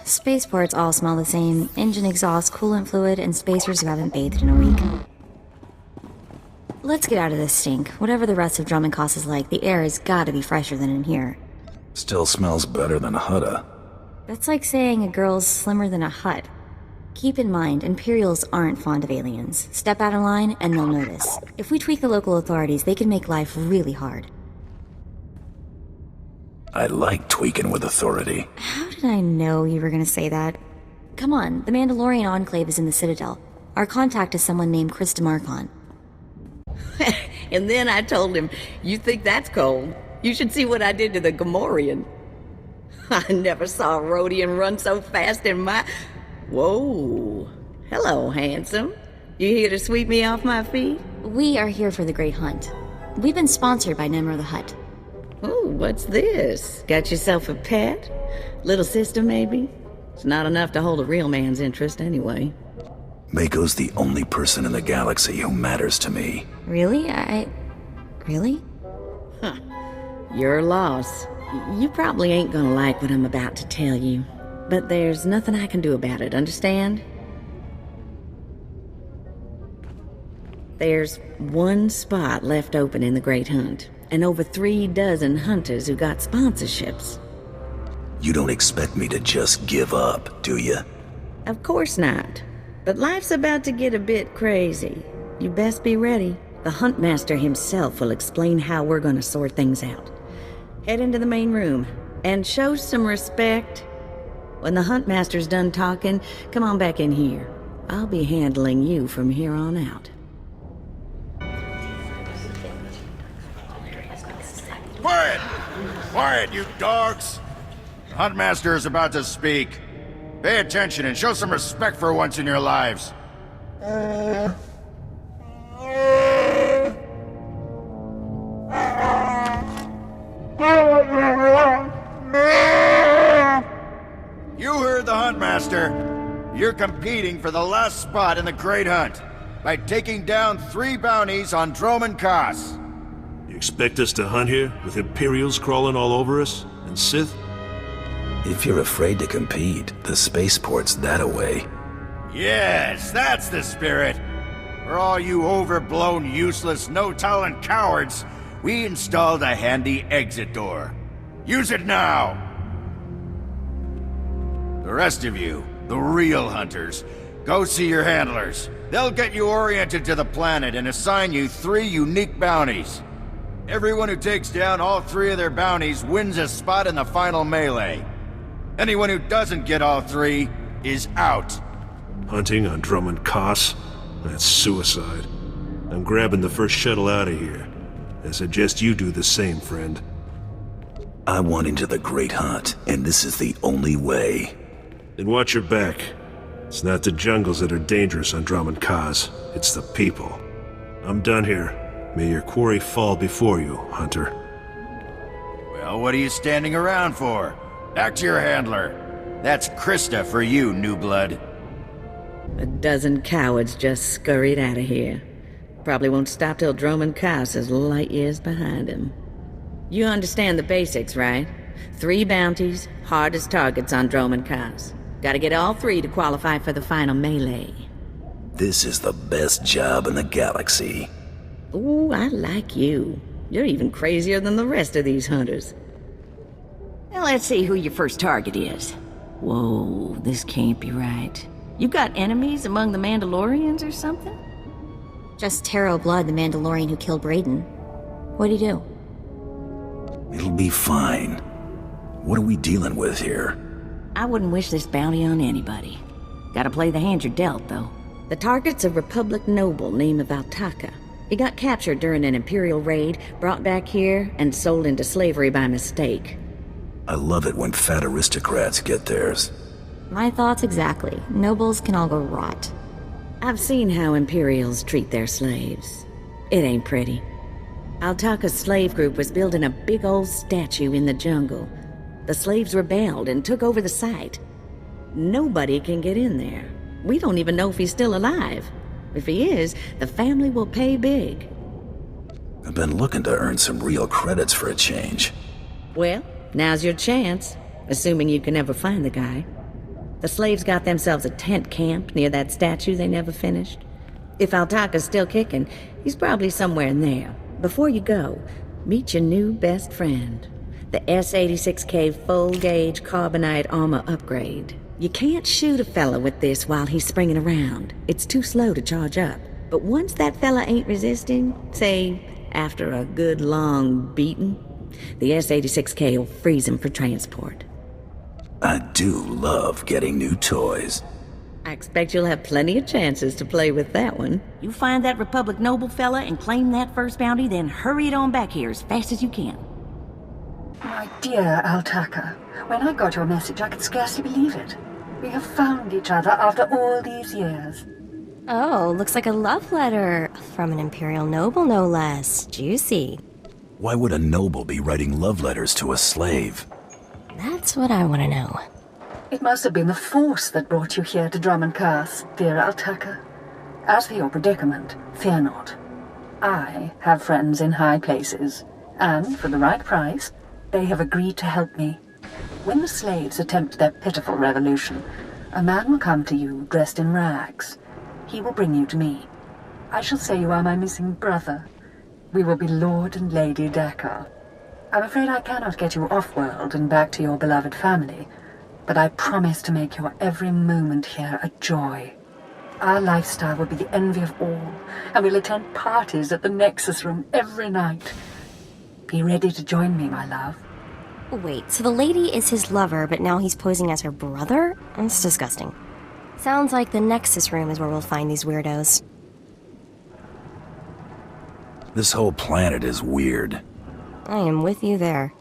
Spaceports all smell the same. Engine exhaust, coolant fluid, and spacers who haven't bathed in a week. Let's get out of this stink. Whatever the rest of Drummond Kaas is like, the air has gotta be fresher than in here. Still smells better than Hutta. That's like saying a girl's slimmer than a hut. Keep in mind, Imperials aren't fond of aliens. Step out of line and they'll notice. If we tweak the local authorities, they can make life really hard. I like tweaking with authority. How did I know you were gonna say that? Come on, the Mandalorian Enclave is in the Citadel. Our contact is someone named Chris DeMarcon. And then I told him, you think that's cold? You should see what I did to the Gamorrean. I never saw a Rhodian run so fast in my... Whoa. Hello, handsome. You here to sweep me off my feet? We are here for the Great Hunt. We've been sponsored by Nemro the Hutt. Oh, what's this? Got yourself a pet? Little sister, maybe? It's not enough to hold a real man's interest, anyway. Mako's the only person in the galaxy who matters to me. Really? Really? Huh. Your loss. You probably ain't gonna like what I'm about to tell you. But there's nothing I can do about it, understand? There's one spot left open in the Great Hunt, and over 3 dozen hunters who got sponsorships. You don't expect me to just give up, do you? Of course not. But life's about to get a bit crazy. You best be ready. The Huntmaster himself will explain how we're gonna sort things out. Head into the main room, and show some respect. When the Huntmaster's done talking, come on back in here. I'll be handling you from here on out. Quiet! Quiet, you dogs! The Huntmaster is about to speak. Pay attention and show some respect for once in your lives. You heard the Huntmaster. You're competing for the last spot in the Great Hunt by taking down 3 bounties on Dormund Kaas. You expect us to hunt here with Imperials crawling all over us? And Sith? If you're afraid to compete, the spaceport's that-a-way. Yes, that's the spirit. For all you overblown, useless, no-talent cowards, we installed a handy exit door. Use it now! The rest of you, the real hunters, go see your handlers. They'll get you oriented to the planet and assign you 3 unique bounties. Everyone who takes down all 3 of their bounties wins a spot in the final melee. Anyone who doesn't get all 3 is out. Hunting on Dormund Kaas? That's suicide. I'm grabbing the first shuttle out of here. I suggest you do the same, friend. I want into the Great Hunt, and this is the only way. Then watch your back. It's not the jungles that are dangerous on Dormund Kaas. It's the people. I'm done here. May your quarry fall before you, Hunter. Well, what are you standing around for? Back to your handler. That's Krista for you, new blood. A dozen cowards just scurried out of here. Probably won't stop till Dormund Kaas is light years behind him. You understand the basics, right? 3 bounties, hardest targets on Dormund Kaas. Gotta get all 3 to qualify for the final melee. This is the best job in the galaxy. Ooh, I like you. You're even crazier than the rest of these hunters. Now let's see who your first target is. Whoa, this can't be right. You got enemies among the Mandalorians or something? Just Taro Blood, the Mandalorian who killed Brayden. What'd he do? It'll be fine. What are we dealing with here? I wouldn't wish this bounty on anybody. Gotta play the hand you're dealt, though. The target's a Republic noble named Valtaka. He got captured during an Imperial raid, brought back here, and sold into slavery by mistake. I love it when fat aristocrats get theirs. My thoughts exactly. Nobles can all go rot. I've seen how Imperials treat their slaves. It ain't pretty. Altaka's slave group was building a big old statue in the jungle. The slaves rebelled and took over the site. Nobody can get in there. We don't even know if he's still alive. If he is, the family will pay big. I've been looking to earn some real credits for a change. Well, now's your chance, assuming you can ever find the guy. The slaves got themselves a tent camp near that statue they never finished. If Altaka's still kicking, he's probably somewhere in there. Before you go, meet your new best friend. The S-86K full-gauge carbonite armor upgrade. You can't shoot a fella with this while he's springing around. It's too slow to charge up. But once that fella ain't resisting, say, after a good long beating, the S-86K will freeze him for transport. I do love getting new toys. I expect you'll have plenty of chances to play with that one. You find that Republic noble fella and claim that first bounty, then hurry it on back here as fast as you can. My dear Altaka, when I got your message, I could scarcely believe it. We have found each other after all these years. Oh, looks like a love letter. From an Imperial noble, no less. Juicy. Why would a noble be writing love letters to a slave? That's what I want to know. It must have been the Force that brought you here to Dormund, Kaas, dear Altaka. As for your predicament, fear not. I have friends in high places, and for the right price, they have agreed to help me. When the slaves attempt their pitiful revolution, a man will come to you dressed in rags. He will bring you to me. I shall say you are my missing brother. We will be Lord and Lady Dakar. I'm afraid I cannot get you off-world and back to your beloved family, but I promise to make your every moment here a joy. Our lifestyle will be the envy of all, and we'll attend parties at the Nexus Room every night. Be ready to join me, my love. Wait, so the lady is his lover, but now he's posing as her brother? That's disgusting. Sounds like the Nexus Room is where we'll find these weirdos. This whole planet is weird. I am with you there.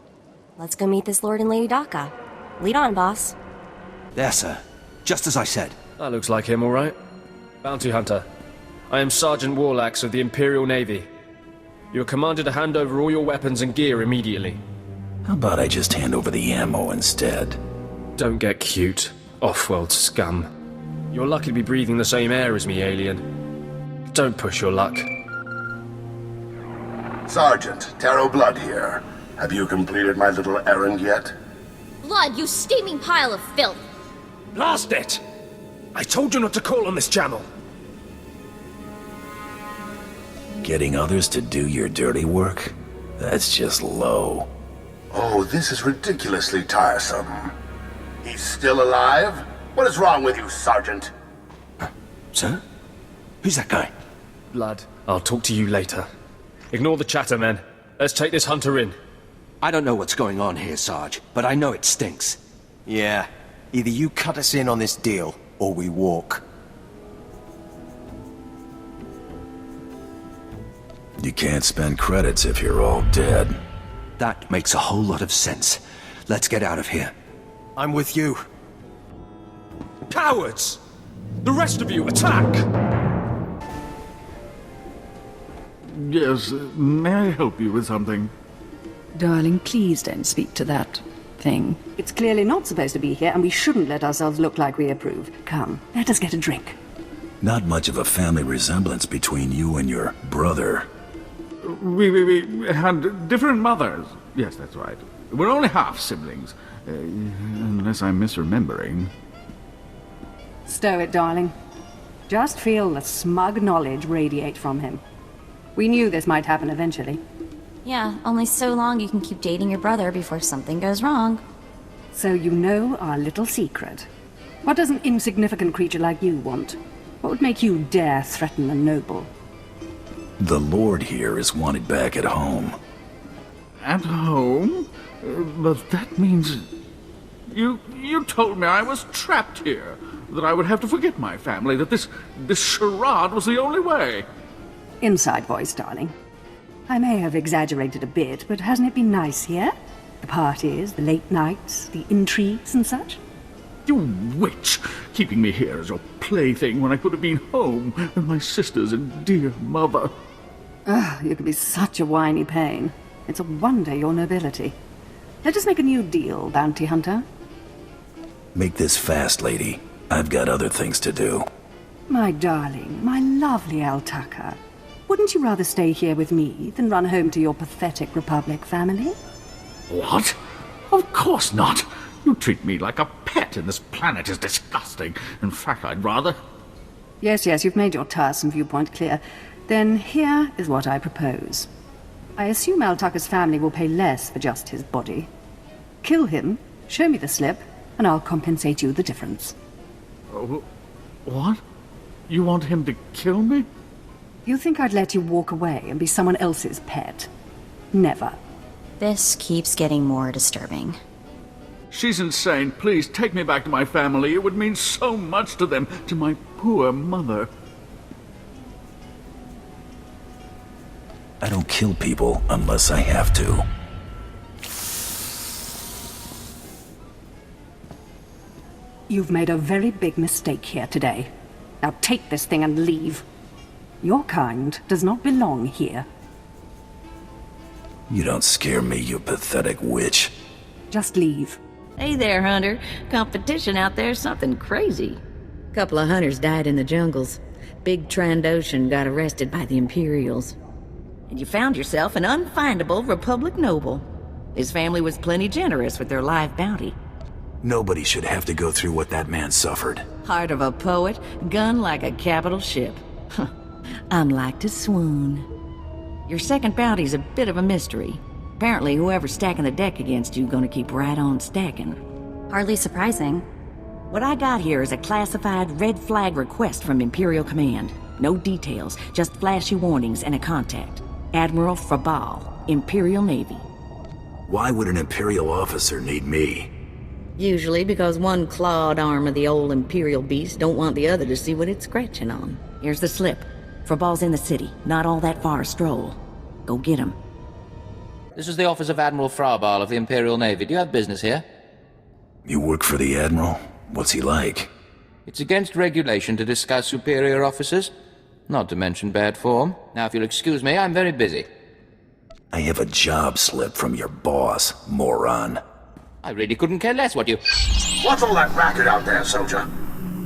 Let's go meet this Lord and Lady Daka. Lead on, boss. There, sir. Just as I said. That looks like him, all right. Bounty Hunter. I am Sergeant Warlax of the Imperial Navy. You are commanded to hand over all your weapons and gear immediately. How about I just hand over the ammo instead? Don't get cute, off-world scum. You're lucky to be breathing the same air as me, alien. Don't push your luck. Sergeant, Taro Blood here. Have you completed my little errand yet? Blood, you steaming pile of filth! Blast it! I told you not to call on this channel. Getting others to do your dirty work? That's just low. Oh, this is ridiculously tiresome. He's still alive? What is wrong with you, Sergeant? Sir? Who's that guy? Blood, I'll talk to you later. Ignore the chatter, men. Let's take this hunter in. I don't know what's going on here, Sarge, but I know it stinks. Yeah. Either you cut us in on this deal, or we walk. You can't spend credits if you're all dead. That makes a whole lot of sense. Let's get out of here. I'm with you. Cowards! The rest of you, attack! Yes, may I help you with something? Darling, please don't speak to that thing. It's clearly not supposed to be here, and we shouldn't let ourselves look like we approve. Come, let us get a drink. Not much of a family resemblance between you and your brother. We had different mothers. Yes, that's right. We're only half-siblings. Unless I'm misremembering. Stow it, darling. Just feel the smug knowledge radiate from him. We knew this might happen eventually. Yeah, only so long you can keep dating your brother before something goes wrong. So you know our little secret. What does an insignificant creature like you want? What would make you dare threaten a noble? The Lord here is wanted back at home. At home? But that means... You told me I was trapped here. That I would have to forget my family. That this charade was the only way. Inside voice, darling. I may have exaggerated a bit, but hasn't it been nice here? The parties, the late nights, the intrigues and such? You witch! Keeping me here as your plaything when I could have been home with my sisters and dear mother. Ah, you can be such a whiny pain. It's a wonder your nobility. Let us make a new deal, Bounty Hunter. Make this fast, lady. I've got other things to do. My darling, my lovely Altaka. Wouldn't you rather stay here with me than run home to your pathetic Republic family? What? Of course not. You treat me like a pet, and this planet is disgusting. In fact, I'd rather... Yes, you've made your tiresome viewpoint clear. Then here is what I propose. I assume Altucker's family will pay less for just his body. Kill him, show me the slip, and I'll compensate you the difference. What? You want him to kill me? You think I'd let you walk away and be someone else's pet? Never. This keeps getting more disturbing. She's insane. Please, take me back to my family. It would mean so much to them, to my poor mother. I don't kill people unless I have to. You've made a very big mistake here today. Now take this thing and leave. Your kind does not belong here. You don't scare me, you pathetic witch. Just leave. Hey there, Hunter. Competition out there's something crazy. Couple of hunters died in the jungles. Big Trandoshan got arrested by the Imperials. And you found yourself an unfindable Republic noble. His family was plenty generous with their live bounty. Nobody should have to go through what that man suffered. Heart of a poet, gun like a capital ship. I'm like to swoon. Your second bounty's a bit of a mystery. Apparently whoever's stacking the deck against you gonna keep right on stacking. Hardly surprising. What I got here is a classified red flag request from Imperial Command. No details, just flashy warnings and a contact. Admiral Frabal, Imperial Navy. Why would an Imperial officer need me? Usually because one clawed arm of the old Imperial beast don't want the other to see what it's scratching on. Here's the slip. Frabal's in the city, not all that far a stroll. Go get him. This is the office of Admiral Frabal of the Imperial Navy. Do you have business here? You work for the Admiral? What's he like? It's against regulation to discuss superior officers, not to mention bad form. Now, if you'll excuse me, I'm very busy. I have a job slip from your boss, moron. I really couldn't care less what you... What's all that racket out there, soldier?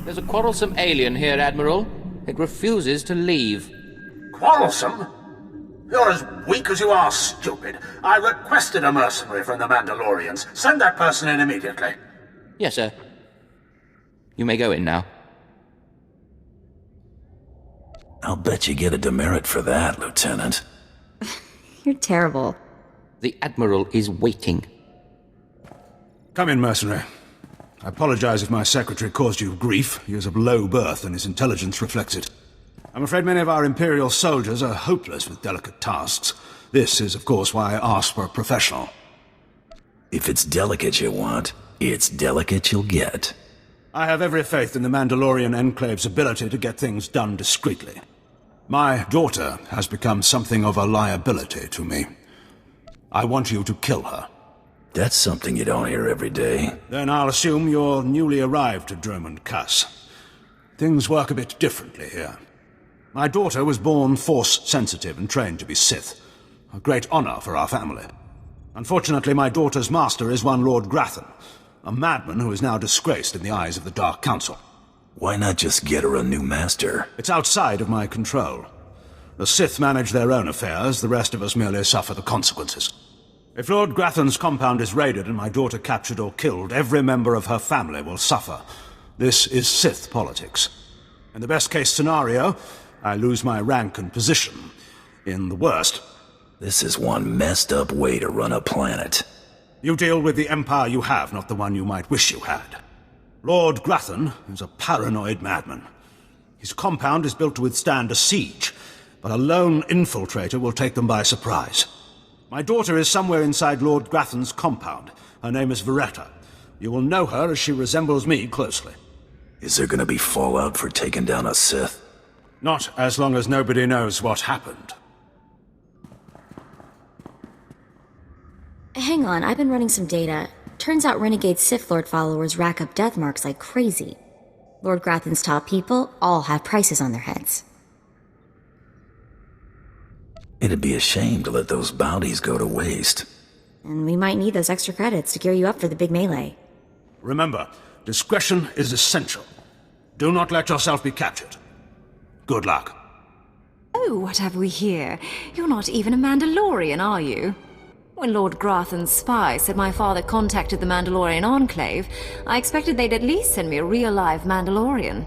There's a quarrelsome alien here, Admiral. It refuses to leave. Quarrelsome? You're as weak as you are stupid. I requested a mercenary from the Mandalorians. Send that person in immediately. Yes, sir. You may go in now. I'll bet you get a demerit for that, Lieutenant. You're terrible. The Admiral is waiting. Come in, mercenary. I apologize if my secretary caused you grief. He is of low birth and his intelligence reflects it. I'm afraid many of our Imperial soldiers are hopeless with delicate tasks. This is, of course, why I asked for a professional. If it's delicate you want, it's delicate you'll get. I have every faith in the Mandalorian Enclave's ability to get things done discreetly. My daughter has become something of a liability to me. I want you to kill her. That's something you don't hear every day. Then I'll assume you're newly arrived at Dormund, Kaas. Things work a bit differently here. My daughter was born Force-sensitive and trained to be Sith. A great honor for our family. Unfortunately, my daughter's master is one Lord Grathan, a madman who is now disgraced in the eyes of the Dark Council. Why not just get her a new master? It's outside of my control. The Sith manage their own affairs, the rest of us merely suffer the consequences. If Lord Grathan's compound is raided and my daughter captured or killed, every member of her family will suffer. This is Sith politics. In the best-case scenario, I lose my rank and position. In the worst... This is one messed up way to run a planet. You deal with the empire you have, not the one you might wish you had. Lord Grathan is a paranoid madman. His compound is built to withstand a siege, but a lone infiltrator will take them by surprise. My daughter is somewhere inside Lord Grathan's compound. Her name is Veretta. You will know her as she resembles me closely. Is there gonna be fallout for taking down a Sith? Not as long as nobody knows what happened. Hang on, I've been running some data. Turns out renegade Sith Lord followers rack up death marks like crazy. Lord Grathan's top people all have prices on their heads. It'd be a shame to let those bounties go to waste. And we might need those extra credits to gear you up for the big melee. Remember, discretion is essential. Do not let yourself be captured. Good luck. Oh, what have we here? You're not even a Mandalorian, are you? When Lord Grathan's spy said my father contacted the Mandalorian Enclave, I expected they'd at least send me a real-life Mandalorian.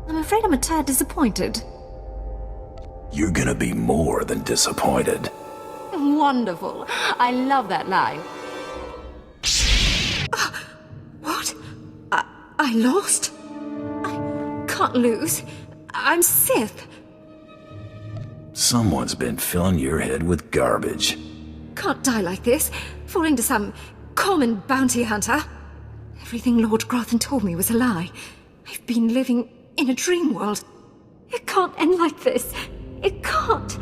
I'm afraid I'm a tad disappointed. You're gonna be more than disappointed. Wonderful. I love that line. What? I lost? I can't lose. I'm Sith. Someone's been filling your head with garbage. Can't die like this, fall into some common bounty hunter. Everything Lord Grathan told me was a lie. I've been living in a dream world. It can't end like this. It can't.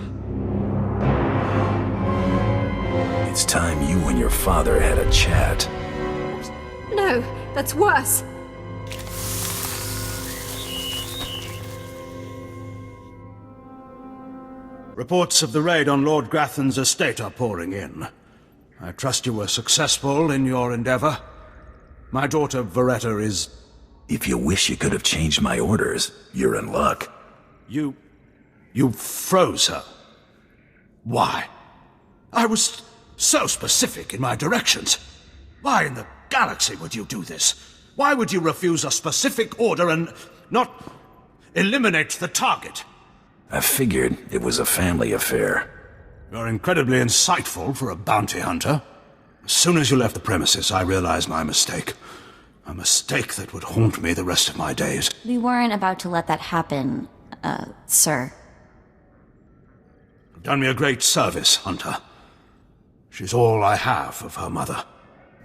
It's time you and your father had a chat. No, that's worse. Reports of the raid on Lord Grathan's estate are pouring in. I trust you were successful in your endeavor. My daughter, Veretta, is... If you wish you could have changed my orders, you're in luck. You froze her. Why? I was so specific in my directions. Why in the galaxy would you do this? Why would you refuse a specific order and not eliminate the target? I figured it was a family affair. You're incredibly insightful for a bounty hunter. As soon as you left the premises, I realized my mistake. A mistake that would haunt me the rest of my days. We weren't about to let that happen, sir. You've done me a great service, Hunter. She's all I have of her mother.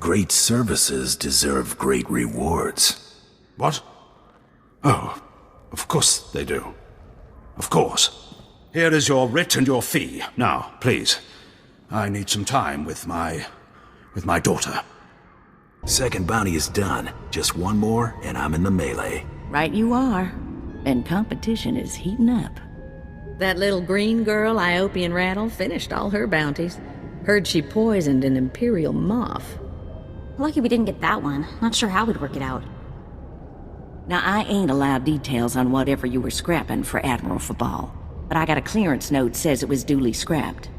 Great services deserve great rewards. What? Oh, of course they do. Of course. Here is your writ and your fee. Now, please. I need some time with my daughter. Second bounty is done. Just one more, and I'm in the melee. Right you are. And competition is heating up. That little green girl, Iopian Rattle, finished all her bounties. Heard she poisoned an Imperial moth. Lucky we didn't get that one. Not sure how we'd work it out. Now, I ain't allowed details on whatever you were scrapping for Admiral Fabal, but I got a clearance note says it was duly scrapped.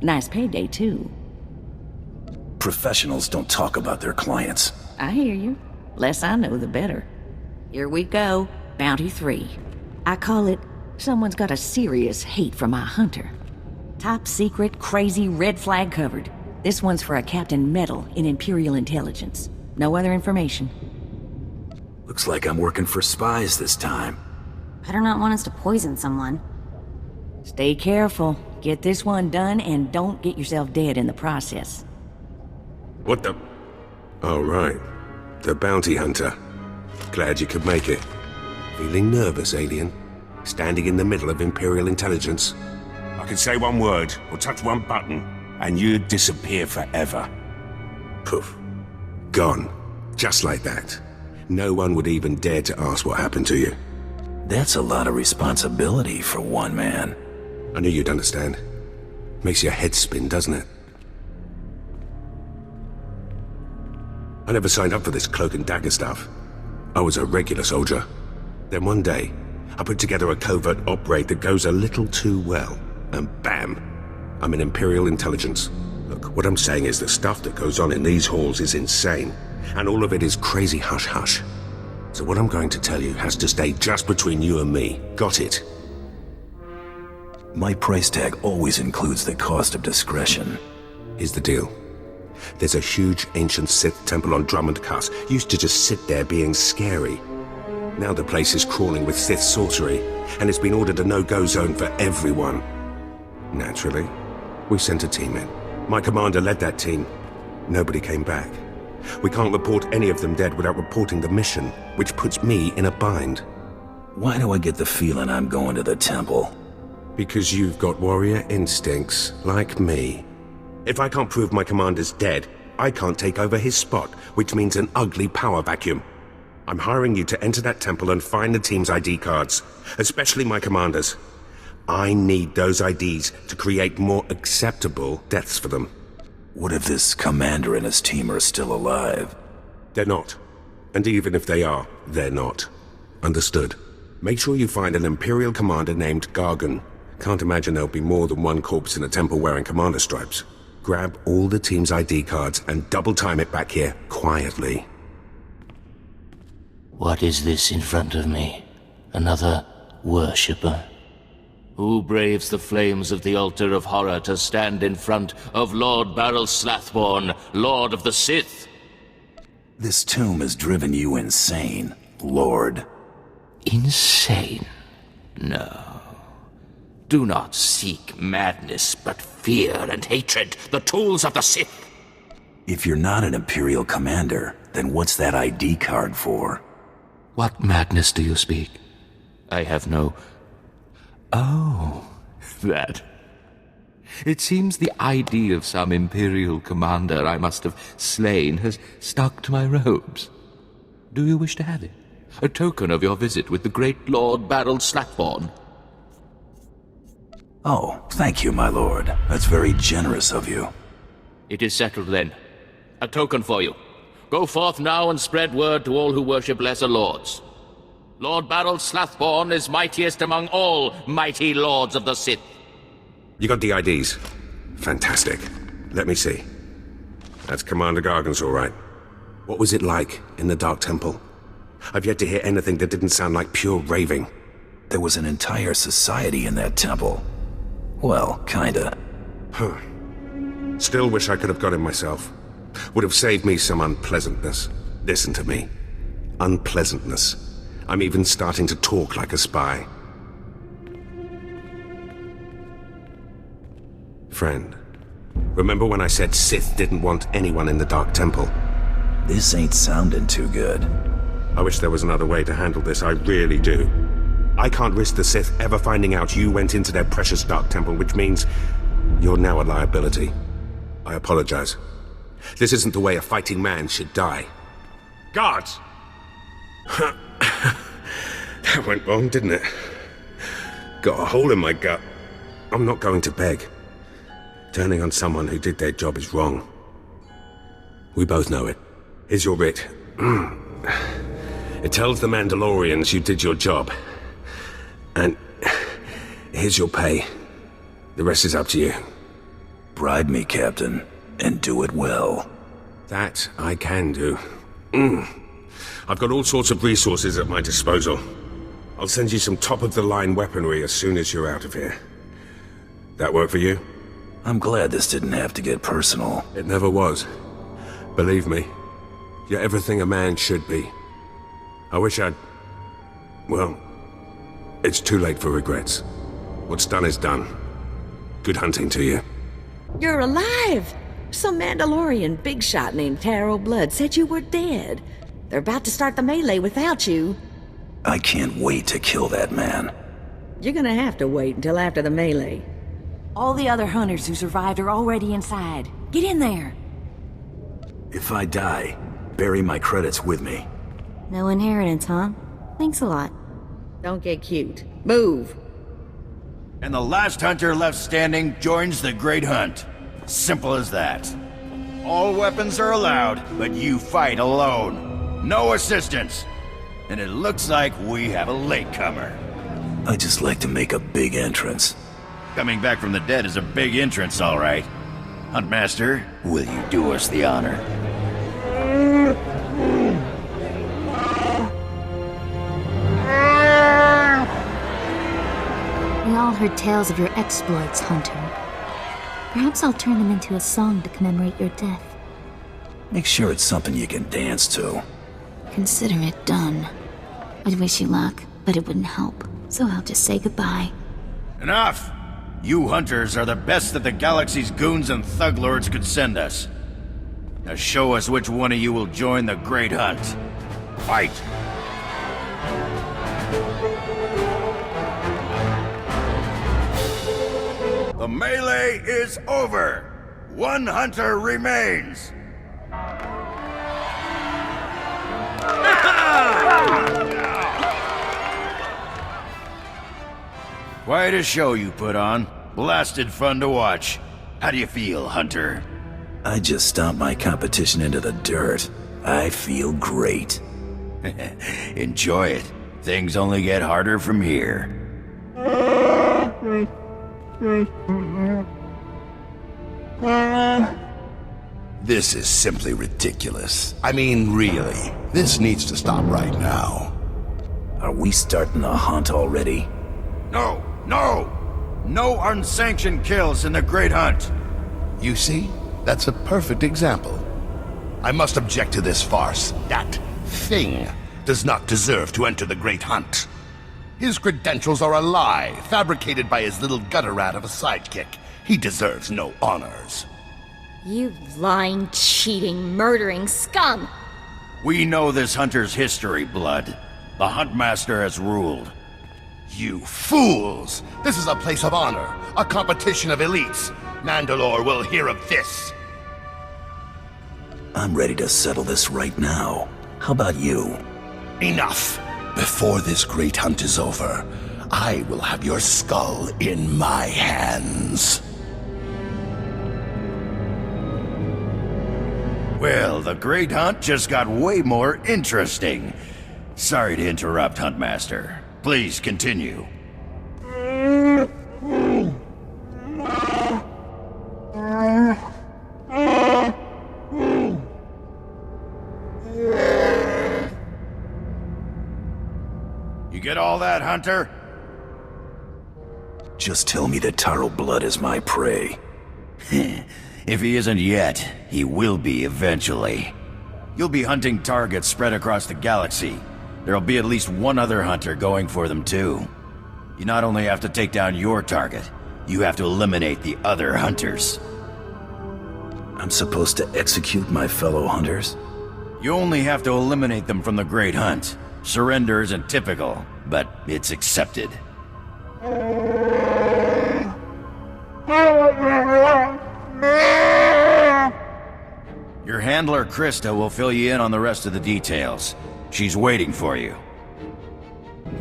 Nice payday, too. Professionals don't talk about their clients. I hear you. Less I know, the better. Here we go. Bounty 3. I call it, someone's got a serious hate for my hunter. Top secret, crazy, red flag covered. This one's for a Captain Metal in Imperial Intelligence. No other information. Looks like I'm working for spies this time. Better not want us to poison someone. Stay careful. Get this one done and don't get yourself dead in the process. What the... Oh, right. The Bounty Hunter. Glad you could make it. Feeling nervous, alien? Standing in the middle of Imperial Intelligence? I could say one word, or touch one button, and you'd disappear forever. Poof. Gone. Just like that. No one would even dare to ask what happened to you. That's a lot of responsibility for one man. I knew you'd understand. Makes your head spin, doesn't it? I never signed up for this cloak and dagger stuff. I was a regular soldier. Then one day, I put together a covert op raid that goes a little too well. And bam! I'm in Imperial Intelligence. Look, what I'm saying is the stuff that goes on in these halls is insane. And all of it is crazy hush-hush. So what I'm going to tell you has to stay just between you and me. Got it? My price tag always includes the cost of discretion. Here's the deal. There's a huge ancient Sith temple on Dormund Kaas. Used to just sit there being scary. Now the place is crawling with Sith sorcery, and it's been ordered a no-go zone for everyone. Naturally, we sent a team in. My commander led that team. Nobody came back. We can't report any of them dead without reporting the mission, which puts me in a bind. Why do I get the feeling I'm going to the temple? Because you've got warrior instincts, like me. If I can't prove my commander's dead, I can't take over his spot, which means an ugly power vacuum. I'm hiring you to enter that temple and find the team's ID cards, especially my commander's. I need those IDs to create more acceptable deaths for them. What if this commander and his team are still alive? They're not. And even if they are, they're not. Understood. Make sure you find an Imperial commander named Gargan. Can't imagine there'll be more than one corpse in a temple wearing commander stripes. Grab all the team's ID cards and double time it back here, quietly. What is this in front of me? Another worshipper? Who braves the flames of the altar of horror to stand in front of Lord Baral Slathborn, Lord of the Sith? This tomb has driven you insane, Lord. Insane? No. Do not seek madness, but fear and hatred, the tools of the Sith. If you're not an Imperial commander, then what's that ID card for? What madness do you speak? I have no... Oh, that. It seems the ID of some Imperial commander I must have slain has stuck to my robes. Do you wish to have it? A token of your visit with the great Lord Baral Slathborn? Oh, thank you, my lord. That's very generous of you. It is settled then. A token for you. Go forth now and spread word to all who worship lesser lords. Lord Baral Slathborn is mightiest among all mighty lords of the Sith. You got the IDs? Fantastic. Let me see. That's Commander Gargan's all right. What was it like in the Dark Temple? I've yet to hear anything that didn't sound like pure raving. There was an entire society in that temple. Well, kinda. Huh. Still wish I could have got him myself. Would have saved me some unpleasantness. Listen to me. Unpleasantness. I'm even starting to talk like a spy. Friend, remember when I said Sith didn't want anyone in the Dark Temple? This ain't sounding too good. I wish there was another way to handle this, I really do. I can't risk the Sith ever finding out you went into their precious Dark Temple, which means you're now a liability. I apologize. This isn't the way a fighting man should die. Guards! That went wrong, didn't it? Got a hole in my gut. I'm not going to beg. Turning on someone who did their job is wrong. We both know it. Here's your writ. It tells the Mandalorians you did your job. And here's your pay. The rest is up to you. Bribe me, Captain, and do it well. That I can do. I've got all sorts of resources at my disposal. I'll send you some top-of-the-line weaponry as soon as you're out of here. That work for you? I'm glad this didn't have to get personal. It never was. Believe me, you're everything a man should be. I wish I'd... Well, it's too late for regrets. What's done is done. Good hunting to you. You're alive! Some Mandalorian big shot named Taro Blood said you were dead. They're about to start the melee without you. I can't wait to kill that man. You're gonna have to wait until after the melee. All the other hunters who survived are already inside. Get in there. If I die, bury my credits with me. No inheritance, huh? Thanks a lot. Don't get cute. Move! And the last hunter left standing joins the Great Hunt. Simple as that. All weapons are allowed, but you fight alone. No assistance. And it looks like we have a latecomer. I just like to make a big entrance. Coming back from the dead is a big entrance, all right. Huntmaster, will you do us the honor? We all heard tales of your exploits, Hunter. Perhaps I'll turn them into a song to commemorate your death. Make sure it's something you can dance to. Consider it done. I'd wish you luck, but it wouldn't help. So I'll just say goodbye. Enough! You hunters are the best that the galaxy's goons and thug lords could send us. Now show us which one of you will join the Great Hunt. Fight! The melee is over. One hunter remains. Quite a show you put on. Blasted fun to watch. How do you feel, Hunter? I just stomped my competition into the dirt. I feel great. Enjoy it. Things only get harder from here. This is simply ridiculous. I mean, really. This needs to stop right now. Are we starting the hunt already? No! No! No unsanctioned kills in the Great Hunt! You see? That's a perfect example. I must object to this farce. That thing does not deserve to enter the Great Hunt. His credentials are a lie, fabricated by his little gutter rat of a sidekick. He deserves no honors. You lying, cheating, murdering scum! We know this hunter's history, Blood. The Huntmaster has ruled. You fools! This is a place of honor, a competition of elites. Mandalore will hear of this. I'm ready to settle this right now. How about you? Enough! Before this great hunt is over, I will have your skull in my hands. Well, the Great Hunt just got way more interesting. Sorry to interrupt, Huntmaster. Please continue. You get all that, Hunter? Just tell me that Taro Blood is my prey. If he isn't yet, he will be eventually. You'll be hunting targets spread across the galaxy. There'll be at least one other hunter going for them too. You not only have to take down your target, you have to eliminate the other hunters. I'm supposed to execute my fellow hunters? You only have to eliminate them from the Great Hunt. Surrender isn't typical, but it's accepted. Your handler, Krista, will fill you in on the rest of the details. She's waiting for you.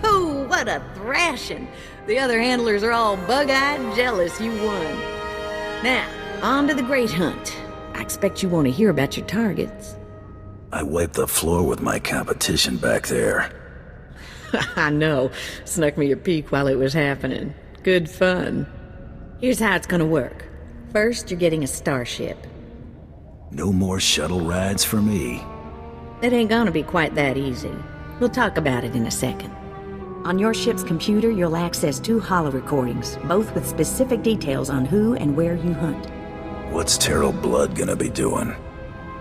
Oh, what a thrashing! The other handlers are all bug-eyed jealous you won. Now, on to the Great Hunt. I expect you want to hear about your targets. I wiped the floor with my competition back there. I know. Snuck me a peek while it was happening. Good fun. Here's how it's gonna work. First, you're getting a starship. No more shuttle rides for me. It ain't gonna be quite that easy. We'll talk about it in a second. On your ship's computer, you'll access 2 holo recordings, both with specific details on who and where you hunt. What's Taro Blood gonna be doing?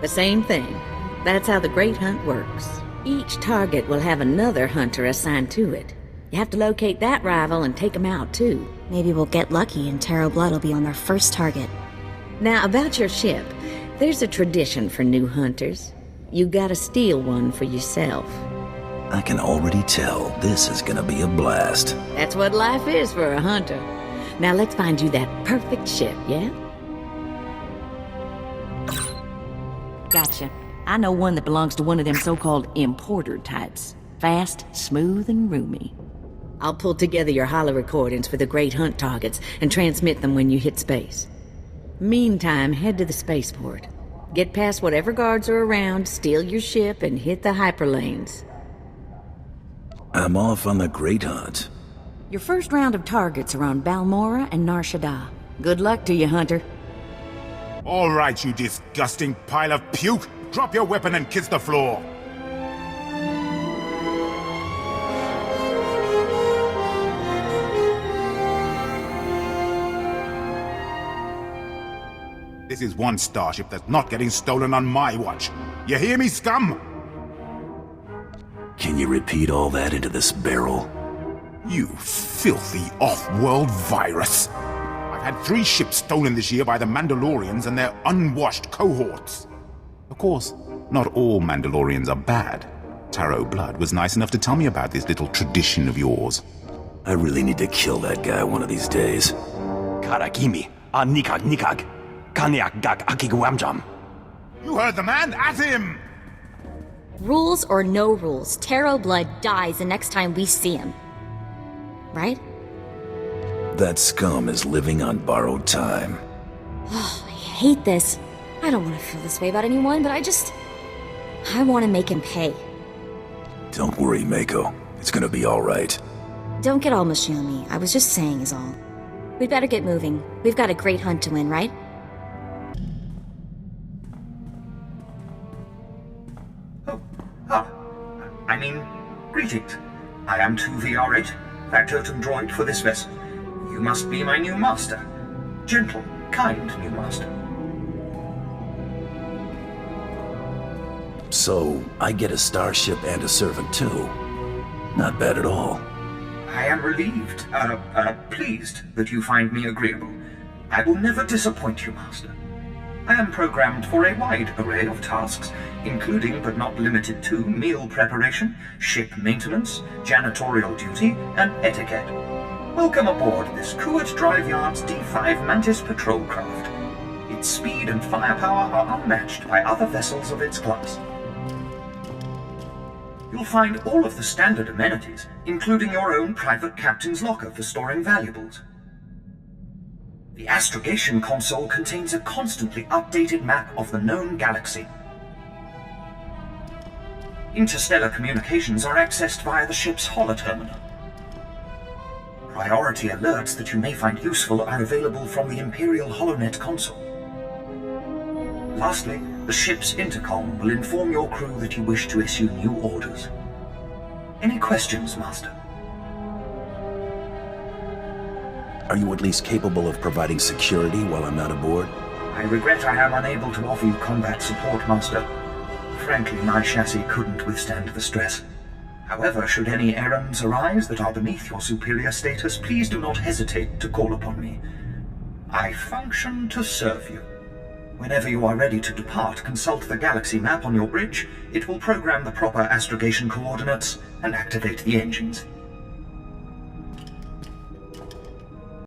The same thing. That's how the Great Hunt works. Each target will have another hunter assigned to it. You have to locate that rival and take him out, too. Maybe we'll get lucky and Taro Blood will be on our first target. Now, about your ship, there's a tradition for new hunters. You gotta steal one for yourself. I can already tell this is gonna be a blast. That's what life is for a hunter. Now let's find you that perfect ship, yeah? Gotcha. I know one that belongs to one of them so-called importer types. Fast, smooth, and roomy. I'll pull together your holo recordings for the Great Hunt targets and transmit them when you hit space. Meantime, head to the spaceport. Get past whatever guards are around, steal your ship, and hit the hyperlanes. I'm off on the Great Hunt. Your first round of targets are on Balmora and Nar Shaddaa. Good luck to you, Hunter. All right, you disgusting pile of puke! Drop your weapon and kiss the floor! This is one starship that's not getting stolen on my watch. You hear me, scum? Can you repeat all that into this barrel? You filthy off-world virus! I've had 3 ships stolen this year by the Mandalorians and their unwashed cohorts. Of course, not all Mandalorians are bad. Taro Blood was nice enough to tell me about this little tradition of yours. I really need to kill that guy one of these days. Karakimi, nikag nikag, kaniak gak akiguamjam. You heard the man, at him! Rules or no rules, Taro Blood dies the next time we see him. Right? That scum is living on borrowed time. Oh, I hate this. I don't want to feel this way about anyone, but I want to make him pay. Don't worry, Mako. It's gonna be alright. Don't get all mushy on me. I was just saying is all. We'd better get moving. We've got a great hunt to win, right? Greetings. I am 2VR8, factotum droid for this vessel. You must be my new master. Gentle, kind new master. So, I get a starship and a servant too. Not bad at all. I am relieved, pleased that you find me agreeable. I will never disappoint you, Master. I am programmed for a wide array of tasks, including but not limited to meal preparation, ship maintenance, janitorial duty, and etiquette. Welcome aboard this Kuat Drive Yard's D5 Mantis patrol craft. Its speed and firepower are unmatched by other vessels of its class. You'll find all of the standard amenities, including your own private captain's locker for storing valuables. The astrogation console contains a constantly updated map of the known galaxy. Interstellar communications are accessed via the ship's holoterminal. Priority alerts that you may find useful are available from the Imperial HoloNet console. Lastly, the ship's intercom will inform your crew that you wish to issue new orders. Any questions, Master? Are you at least capable of providing security while I'm not aboard? I regret I am unable to offer you combat support, Master. Frankly, my chassis couldn't withstand the stress. However, should any errands arise that are beneath your superior status, please do not hesitate to call upon me. I function to serve you. Whenever you are ready to depart, consult the galaxy map on your bridge. It will program the proper astrogation coordinates and activate the engines.